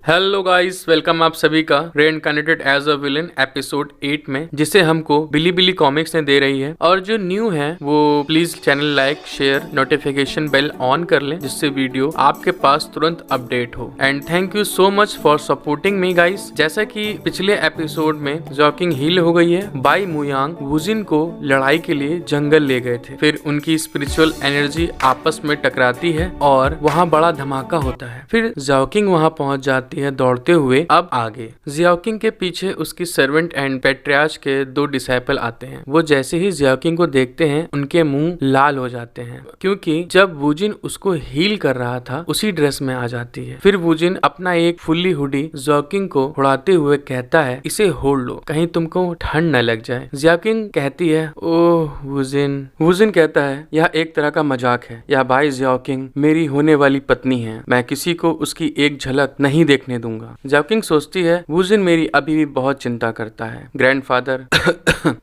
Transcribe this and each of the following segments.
Hello guys, welcome आप सभी का रेइनकार्नेटेड एज अ विलन एपिसोड 8 में, जिसे हमको बिली कॉमिक्स ने दे रही है। और जो न्यू है वो please channel like share notification bell on कर ले, जिससे वीडियो आपके पास तुरंत अपडेट हो। And thank you so much for supporting me guys. जैसा कि पिछले एपिसोड में जॉकिंग हील हो गई है, बाई मुयांग वुजिन को लड़ाई के लिए जंगल ले गए थे। फिर उनकी स्पिरिचुअल एनर्जी आपस में टकराती है और वहाँ बड़ा धमाका होता है। फिर जॉकिंग वहाँ पहुँच जाती है दौड़ते हुए। अब आगे जियाओकिंग के पीछे उसकी सर्वेंट एंड पेट्रियार्च के 2 डिसाइपल आते हैं। वो जैसे ही जियाओकिंग को देखते हैं उनके मुंह लाल हो जाते हैं, क्योंकि जब वुजिन उसको हील कर रहा था उसी ड्रेस में आ जाती है। फिर वुजिन अपना एक फुल्ली हुडी जियाओकिंग को उड़ाते हुए कहता है, इसे होल्ड लो कहीं तुमको ठंड न लग जाए। जियाओकिंग कहती है, ओह वुजिन। वुजिन कहता है, यह एक तरह का मजाक है। यह भाई जियाओकिंग मेरी होने वाली पत्नी है, मैं किसी को उसकी एक झलक नहीं देखने दूंगा। जियाओकिंग सोचती है, वुजिन मेरी अभी भी बहुत चिंता करता है। ग्रैंडफादर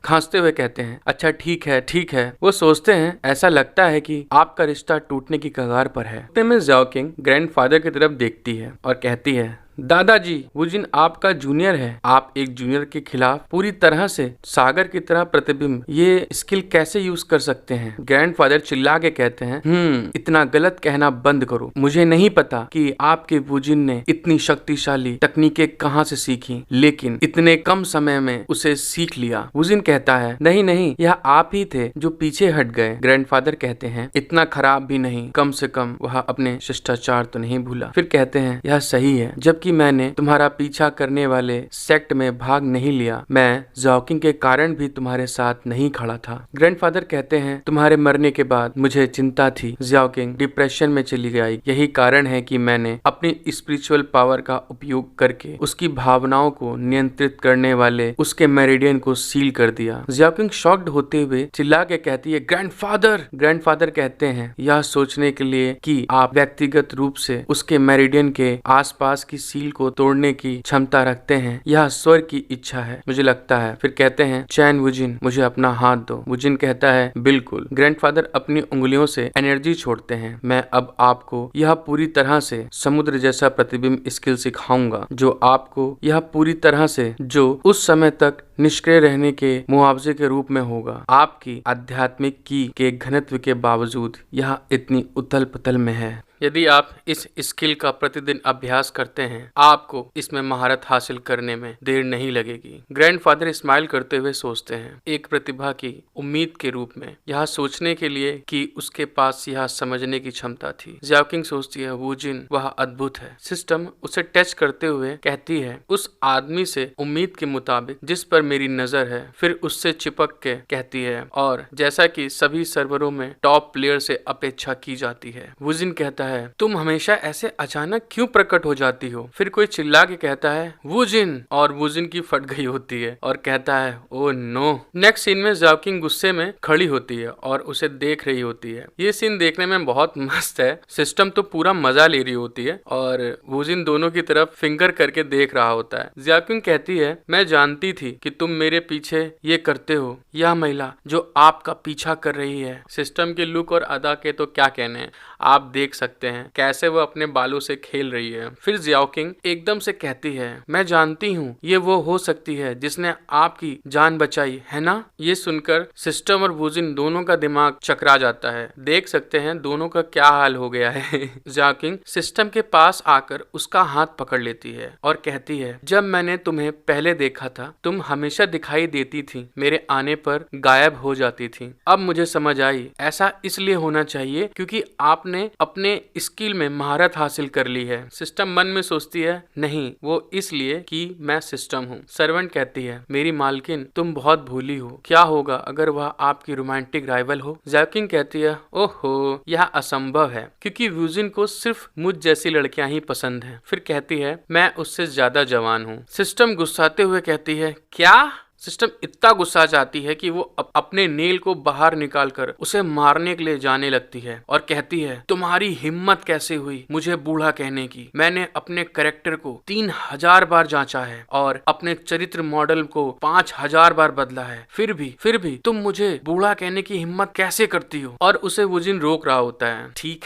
खांसते हुए कहते हैं, अच्छा ठीक है। वो सोचते हैं, ऐसा लगता है कि आपका रिश्ता टूटने की कगार पर है। इतने में जियाओकिंग ग्रैंडफादर की तरफ देखती है और कहती है, दादाजी वुजिन आपका जूनियर है। आप एक जूनियर के खिलाफ पूरी तरह से सागर की तरह प्रतिबिंब ये स्किल कैसे यूज कर सकते हैं? ग्रैंडफादर चिल्ला के कहते हैं, इतना गलत कहना बंद करो। मुझे नहीं पता कि आपके वुजिन ने इतनी शक्तिशाली तकनीकें कहां से सीखी, लेकिन इतने कम समय में उसे सीख लिया। वुजिन कहता है, नहीं, यह आप ही थे जो पीछे हट गए। ग्रैंडफादर कहते हैं, इतना खराब भी नहीं, कम से कम वह अपने शिष्टाचार तो नहीं भूला। फिर कहते हैं, यह सही है, जबकि मैंने तुम्हारा पीछा करने वाले सेक्ट में भाग नहीं लिया, मैं जियाओकिंग के कारण भी तुम्हारे साथ नहीं खड़ा था। ग्रैंडफादर कहते हैं, तुम्हारे मरने के बाद मुझे चिंता थी। जियाओकिंग डिप्रेशन में चली गई, यही कारण है कि मैंने अपनी स्पिरिचुअल पावर का उपयोग करके उसकी भावनाओं को नियंत्रित करने वाले उसके मेरिडियन को सील कर दिया। जियाओकिंग शॉक्ड होते हुए चिल्ला के कहती है, ग्रैंडफादर। ग्रैंडफादर कहते हैं, यह सोचने के लिए कि आप व्यक्तिगत रूप से उसके मेरिडियन के आसपास की सील को तोड़ने की क्षमता रखते हैं, यह स्वर्ग की इच्छा है, मुझे लगता है। फिर कहते हैं, चैन वुजिन मुझे अपना हाथ दो। वुजिन कहता है, बिल्कुल। ग्रैंडफादर अपनी उंगलियों से एनर्जी छोड़ते हैं। मैं अब आपको यह पूरी तरह से समुद्र जैसा प्रतिबिंब स्किल सिखाऊंगा, जो आपको यह पूरी तरह से जो उस समय तक निष्क्रिय रहने के मुआवजे के रूप में होगा। आपकी आध्यात्मिक की के घनत्व के बावजूद यह इतनी उथल पुथल में है। यदि आप इस स्किल का प्रतिदिन अभ्यास करते हैं, आपको इसमें महारत हासिल करने में देर नहीं लगेगी। ग्रैंडफादर स्माइल करते हुए सोचते हैं, एक प्रतिभा की उम्मीद के रूप में, यह सोचने के लिए कि उसके पास यह समझने की क्षमता थी। जियाओकिंग सोचती है, वुजिन वह अद्भुत है। सिस्टम उसे टच करते हुए कहती है, उस आदमी से उम्मीद के मुताबिक जिस पर मेरी नजर है। फिर उससे चिपक के कहती है, और जैसा कि सभी सर्वरों में टॉप प्लेयर से अपेक्षा की जाती है। वुजिन कहता है, तुम हमेशा ऐसे अचानक क्यों प्रकट हो जाती हो? फिर कोई चिल्ला के कहता है, वुजिन। और वुजिन की फट गई होती है और कहता है, ओ नो। नेक्स्ट सीन में जियाओकिंग गुस्से में खड़ी होती है और उसे देख रही होती है। ये सीन देखने में बहुत मस्त है। सिस्टम तो पूरा मजा ले रही होती है और वुजिन दोनों की तरफ फिंगर करके देख रहा होता है। जियाओकिंग कहती है, मैं जानती थी कि तुम मेरे पीछे ये करते हो। यह महिला जो आपका पीछा कर रही है। सिस्टम के लुक और अदा के तो क्या कहने हैं, आप देख सकते हैं कैसे वो अपने बालों से खेल रही है। फिर जियाओकिंग एकदम से कहती है, मैं जानती हूँ ये वो हो सकती है जिसने आपकी जान बचाई है ना? ये सुनकर सिस्टम और वुजिन दोनों का दिमाग चकरा जाता है। देख सकते हैं दोनों का क्या हाल हो गया है। जियाओकिंग सिस्टम के पास आकर उसका हाथ पकड़ लेती है और कहती है, जब मैंने तुम्हें पहले देखा था तुम हमेशा दिखाई देती थी, मेरे आने पर गायब हो जाती थी। अब मुझे समझ आई, ऐसा इसलिए होना चाहिए क्योंकि आपने अपने स्किल में महारत हासिल कर ली है। सिस्टम मन में सोचती है, नहीं, वो इसलिए कि मैं सिस्टम हूँ। सर्वेंट कहती है, मेरी मालकिन तुम बहुत भूली हो। क्या होगा अगर वह आपकी रोमांटिक राइवल हो? जियाओकिंग कहती है, ओहो, यह असंभव है क्योंकि वुजिन को सिर्फ मुझ जैसी लड़कियां ही पसंद हैं। फिर कहती है, मैं उससे ज्यादा जवान हूँ। सिस्टम गुस्साते हुए कहती है, क्या? सिस्टम इतना गुस्सा जाती है कि वो अपने नेल को बाहर निकालकर उसे मारने के लिए जाने लगती है और कहती है, तुम्हारी हिम्मत कैसे हुई मुझे बूढ़ा कहने की? मैंने अपने कैरेक्टर को 3000 बार जांचा है और अपने चरित्र मॉडल को 5000 बार बदला है, फिर भी तुम मुझे बूढ़ा कहने की हिम्मत कैसे करती हो? और उसे वुजिन रोक रहा होता है। ठीक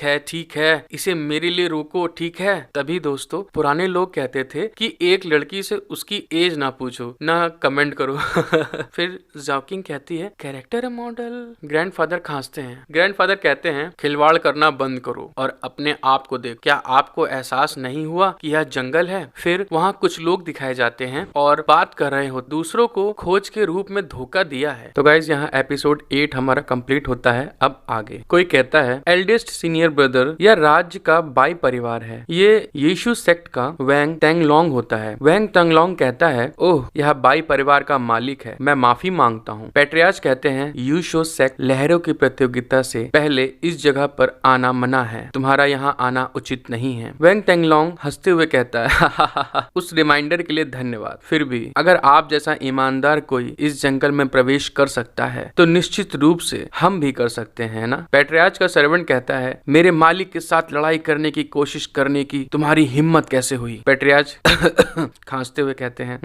है, इसे मेरे लिए रोको, ठीक है। तभी दोस्तों पुराने लोग कहते थे कि एक लड़की से उसकी एज ना पूछो, ना कमेंट करो। फिर जॉकिंग कहती है, कैरेक्टर मॉडल। ग्रैंडफादर खांसते हैं। ग्रैंडफादर कहते हैं, खिलवाड़ करना बंद करो और अपने आप को देख। क्या आपको एहसास नहीं हुआ कि यह जंगल है? फिर वहाँ कुछ लोग दिखाए जाते हैं और बात कर रहे हो, दूसरों को खोज के रूप में धोखा दिया है। तो गाइज यहाँ एपिसोड 8 हमारा कंप्लीट होता है। अब आगे कोई कहता है, एल्डेस्ट सीनियर ब्रदर या राज्य का बाई परिवार है। ये यीशु सेक्ट का वैंग टेंगलोंग होता है। वैंग टेंगलोंग कहता है, ओह यह बाई परिवार का मालिक है, मैं माफी मांगता हूँ। पैट्रियार्च कहते हैं, यीशु सेक्ट लहरों की प्रतियोगिता से पहले इस जगह पर आना मना है, तुम्हारा यहाँ आना उचित नहीं है। वैंग टेंगलोंग हंसते हुए कहता है, उस रिमाइंडर के लिए धन्यवाद। फिर भी अगर आप जैसा ईमानदार कोई इस जंगल में प्रवेश कर सकता है तो निश्चित रूप से हम भी कर सकते हैं ना। पैट्रियार्च का सर्वेंट कहता है, मेरे मालिक के साथ लड़ाई करने की कोशिश करने की तुम्हारी हिम्मत कैसे हुई? पैट्रियार्च खांसते हुए कहते हैं,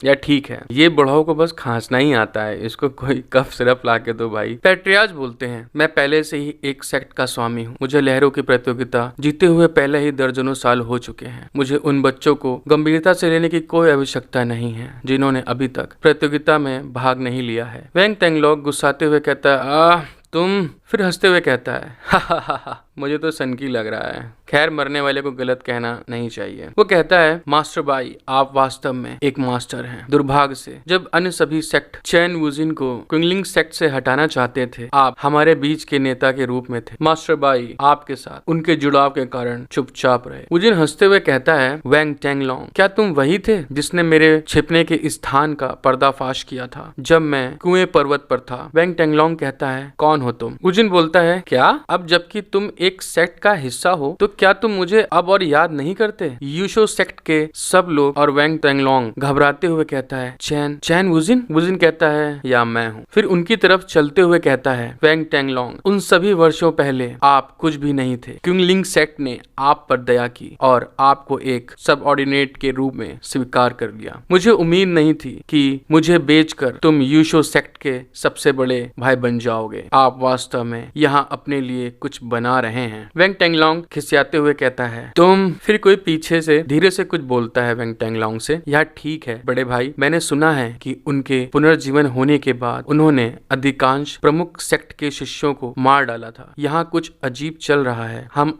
या ठीक है, ये बुढ़ाओ को बस खांसना ही आता है, इसको कोई कफ सिरप ला के दो भाई। पैट्रियार्च बोलते हैं, मैं पहले से ही एक सेक्ट का स्वामी हूँ, मुझे लहरों की प्रतियोगिता जीते हुए पहले ही दर्जनों साल हो चुके हैं। मुझे उन बच्चों को गंभीरता से लेने की कोई आवश्यकता नहीं है जिन्होंने अभी तक प्रतियोगिता में भाग नहीं लिया है। वैंग टेंगलोंग गुस्साते हुए कहता है, तुम? फिर हंसते हुए कहता है, हा, मुझे तो सनकी लग रहा है। खैर, मरने वाले को गलत कहना नहीं चाहिए। वो कहता है, मास्टर बाई, आप वास्तव में एक मास्टर हैं। दुर्भाग्य से जब अन्य सभी सेक्ट चैन वुजिन को क्विंगलिंग सेक्ट से हटाना चाहते थे, आप हमारे बीच के नेता के रूप में थे। मास्टर बाई आपके साथ उनके जुड़ाव के कारण चुपचाप रहे। वुजिन हंसते हुए कहता है, वैंग टेंगलोंग, क्या तुम वही थे जिसने मेरे छिपने के स्थान का पर्दाफाश किया था जब मैं कुएं पर्वत पर था? वैंग टेंगलोंग कहता है, कौन हो तुम? वुजिन बोलता है, क्या अब जबकि तुम एक सेक्ट का हिस्सा हो तो क्या तुम मुझे अब और याद नहीं करते? यूशो सेक्ट के सब लोग। और वैंग टेंगलोंग घबराते हुए कहता है, चैन वुजिन? वुजिन कहता है, या मैं हूँ। फिर उनकी तरफ चलते हुए कहता है, वैंग टेंगलोंग, उन सभी वर्षों पहले आप कुछ भी नहीं थे। क्विंगलिंग सेक्ट ने आप पर दया की और आपको एक सबऑर्डिनेट के रूप में स्वीकार कर लिया। मुझे उम्मीद नहीं थी कि मुझे बेचकर तुम यूशो सेक्ट के सबसे बड़े भाई बन जाओगे। आप वास्तव में यहाँ अपने लिए कुछ बना रहे हैं। वैंग टेंगलोंग खिसियाते हुए कहता है, तुम? फिर कोई पीछे से धीरे से कुछ बोलता है वैंग टेंगलोंग से, यह ठीक है बड़े भाई, मैंने सुना है कि उनके पुनर्जीवन होने के बाद उन्होंने अधिकांश प्रमुख सेक्ट के शिष्यों को मार डाला था। यहाँ कुछ अजीब चल रहा है। हम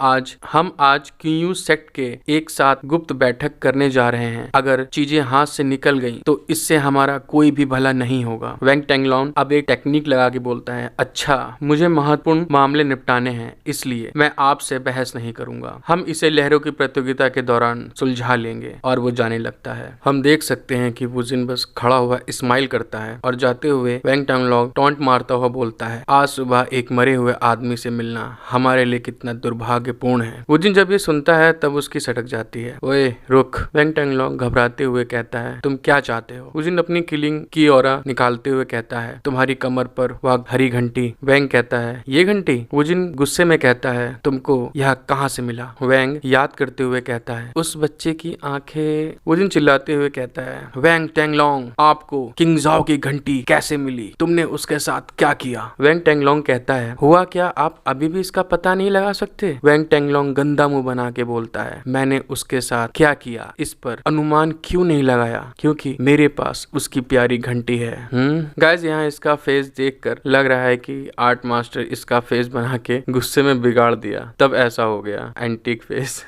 आज क्यू सेक्ट के एक साथ गुप्त बैठक करने जा रहे हैं। अगर चीजें हाथ से निकल गई तो इससे हमारा कोई भी भला नहीं होगा। वैंग टेंगलोंग अब एक टेक्निक लगा के बोलता है, अच्छा, मुझे महत्वपूर्ण मामले निपटाने हैं, इसलिए मैं आपसे बहस नहीं करूंगा। हम इसे लहरों की प्रतियोगिता के दौरान सुलझा लेंगे। और वो जाने लगता है। हम देख सकते हैं कि वुजिन बस खड़ा हुआ स्माइल करता है और जाते हुए वैंग टेंगलोंग टॉन्ट मारता हुआ बोलता है, आज सुबह एक मरे हुए आदमी से मिलना हमारे लिए कितना दुर्भाग्यपूर्ण है। वुजिन जब ये सुनता है तब उसकी सटक जाती है। ओए रुक, वैंग टेंगलोंग घबराते हुए कहता है, तुम क्या चाहते हो? वुजिन अपनी किलिंग की ऑरा निकालते हुए कहता है, तुम्हारी कमर पर वह हरी घंटी। वैंग कहता है, ये घंटी? वुजिन गुस्से में कहता है, तुमको यह कहाँ से मिला? वैंग याद करते हुए कहता है, उस बच्चे की आंखें। वुजिन चिल्लाते हुए कहता है, वैंग टेंगलोंग, आपको किंग जाओ की घंटी कैसे मिली? तुमने उसके साथ क्या किया? वैंग टेंगलोंग कहता है, हुआ क्या, आप अभी भी इसका पता नहीं लगा सकते? वैंग टेंगलोंग गंदा मुंह बना के बोलता है, मैंने उसके साथ क्या किया इस पर अनुमान क्यों नहीं लगाया, क्योंकि मेरे पास उसकी प्यारी घंटी है। गाइस, यहाँ इसका फेस देखकर लग रहा है कि आर्ट मास्टर इसका फेस बना के गुस्से में बिगाड़ दिया, तब ऐसा हो गया एंटीक फेस।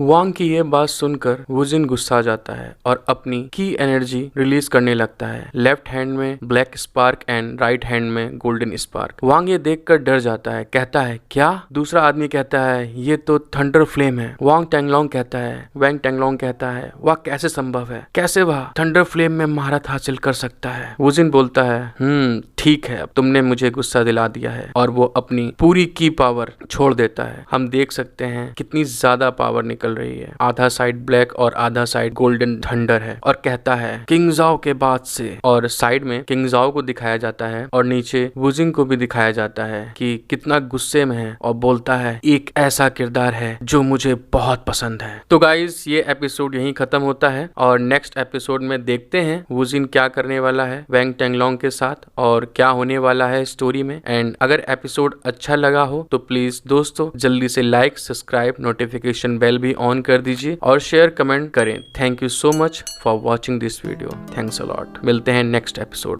वांग की ये बात सुनकर वुजिन गुस्सा जाता है और अपनी की एनर्जी रिलीज करने लगता है। लेफ्ट हैंड में black spark and right hand में गोल्डन स्पार्क। वांग ये देखकर डर जाता है, कहता है, क्या? दूसरा आदमी कहता है, ये तो थंडर फ्लेम है। वैंग टेंगलोंग कहता है, वह कैसे संभव है? कैसे वह थंडर फ्लेम में महारत हासिल कर सकता है? वुजिन बोलता है, ठीक है, अब तुमने मुझे गुस्सा दिला दिया है। और वो अपनी पूरी की पावर छोड़ देता है। हम देख सकते हैं कितनी ज्यादा पावर निकल रही है। आधा साइड ब्लैक और आधा साइड गोल्डन थंडर है और कहता है किंग जाओ के बाद से, और साइड में किंग जाओ को दिखाया जाता है और नीचे वुजिंग को भी दिखाया जाता है कि कितना गुस्से में है और बोलता है एक ऐसा किरदार है जो मुझे बहुत पसंद है। तो गाइस ये एपिसोड यहीं खत्म होता है और नेक्स्ट एपिसोड में देखते हैं वुजिन क्या करने वाला है वैंग टेंगलोंग के साथ और क्या होने वाला है स्टोरी में। एंड अगर एपिसोड अच्छा लगा हो तो प्लीज दोस्तों जल्दी से लाइक, सब्सक्राइब, नोटिफिकेशन बेल भी ऑन कर दीजिए और शेयर कमेंट करें। Thank you so much for watching this video. Thanks a lot. मिलते हैं नेक्स्ट एपिसोड।